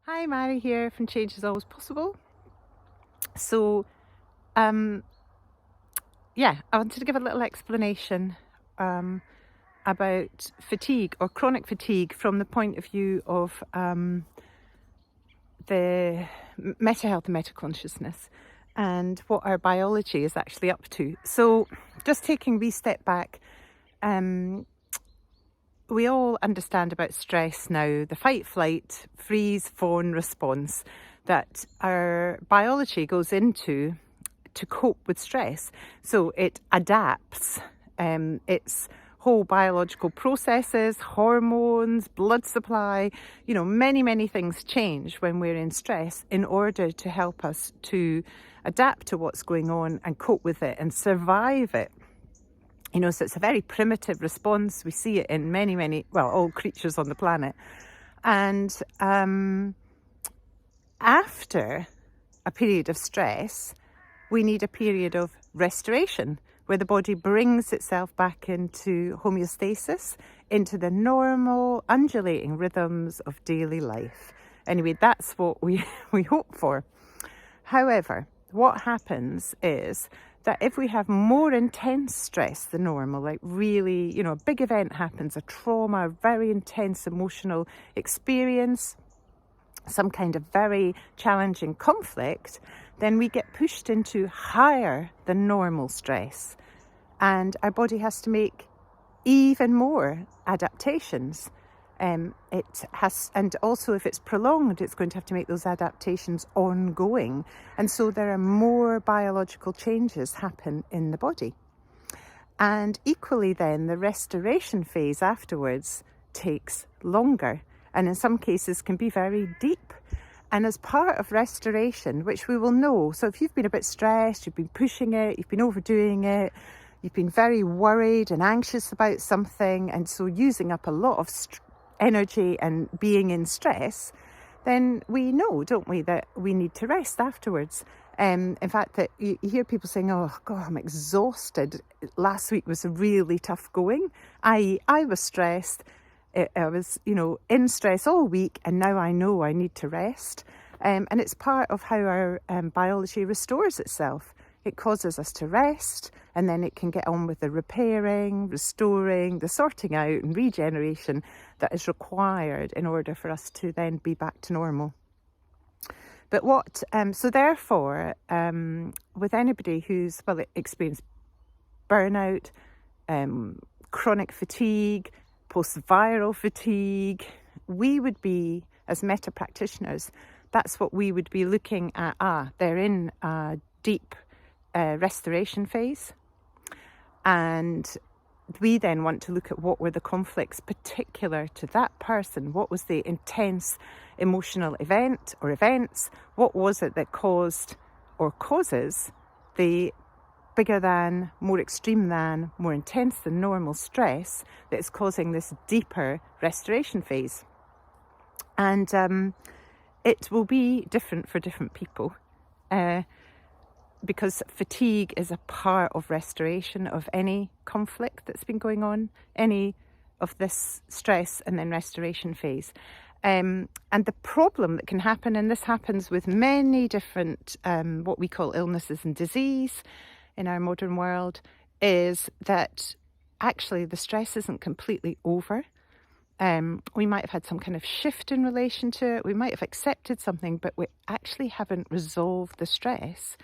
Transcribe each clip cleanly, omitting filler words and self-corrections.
Hi, Mairi here from Change is Always Possible. So, um, I wanted to give a little explanation about fatigue or chronic fatigue from the point of view of the meta health and meta consciousness and what our biology is actually up to. So, just taking a wee step back, we all understand about stress now, the fight, flight, freeze, fawn response that our biology goes into to cope with stress. So it adapts its whole biological processes, hormones, blood supply, many things change when we're in stress in order to help us to adapt to what's going on and cope with it and survive it. So it's a very primitive response. We see it in all creatures on the planet. And after a period of stress, we need a period of restoration where the body brings itself back into homeostasis, into the normal undulating rhythms of daily life. Anyway, that's what we hope for. However, what happens is that if we have more intense stress than normal, like really, a big event happens, a trauma, a very intense emotional experience, some kind of very challenging conflict, then we get pushed into higher than normal stress. And our body has to make even more adaptations. And also if it's prolonged, it's going to have to make those adaptations ongoing. And so there are more biological changes happen in the body. And equally then, the restoration phase afterwards takes longer and in some cases can be very deep. And as part of restoration, which we will know, so if you've been a bit stressed, you've been pushing it, you've been overdoing it, you've been very worried and anxious about something, and so using up a lot of energy and being in stress, then we know, don't we, that we need to rest afterwards. In fact, that you hear people saying, oh God, I'm exhausted. Last week was really tough going. I was stressed. I was, in stress all week, and now I know I need to rest. And it's part of how our biology restores itself. It causes us to rest, and then it can get on with the repairing, restoring, the sorting out and regeneration that is required in order for us to then be back to normal. But therefore, with anybody who's, experienced burnout, chronic fatigue, post-viral fatigue, we would be, as meta practitioners, that's what we would be looking at. They're in a deep restoration phase, and we then want to look at what were the conflicts particular to that person. What was the intense emotional event or events? What was it that caused or causes the bigger than, more extreme than, more intense than normal stress that is causing this deeper restoration phase? And it will be different for different people. Because fatigue is a part of restoration of any conflict that's been going on, any of this stress and then restoration phase. And the problem that can happen, and this happens with many different what we call illnesses and disease in our modern world, is that actually the stress isn't completely over. We might have had some kind of shift in relation to it. We might have accepted something, but we actually haven't resolved the stress.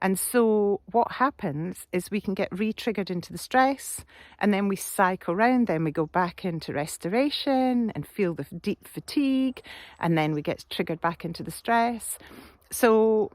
And so what happens is we can get re-triggered into the stress, and then we cycle around, then we go back into restoration and feel the deep fatigue, and then we get triggered back into the stress. So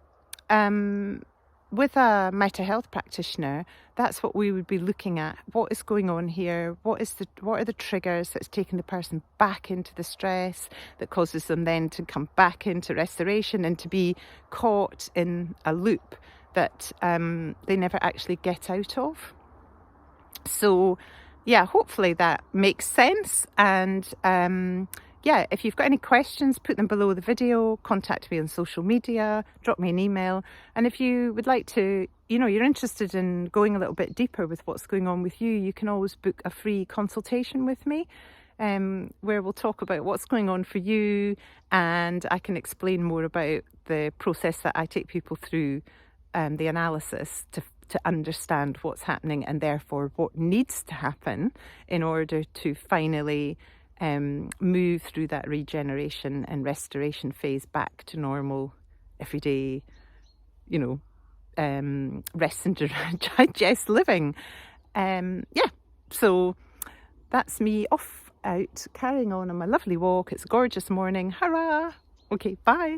with a mental health practitioner, that's what we would be looking at. What is going on here? What are the triggers that's taking the person back into the stress that causes them then to come back into restoration and to be caught in a loop that they never actually get out of. So hopefully that makes sense. And if you've got any questions, put them below the video, contact me on social media, drop me an email. And if you would like to, you're interested in going a little bit deeper with what's going on with you, you can always book a free consultation with me. where we'll talk about what's going on for you, and I can explain more about the process that I take people through, the analysis to understand what's happening and therefore what needs to happen in order to finally move through that regeneration and restoration phase back to normal, everyday, rest and digest living. So that's me off out carrying on my lovely walk. It's a gorgeous morning. Hurrah! Okay, bye.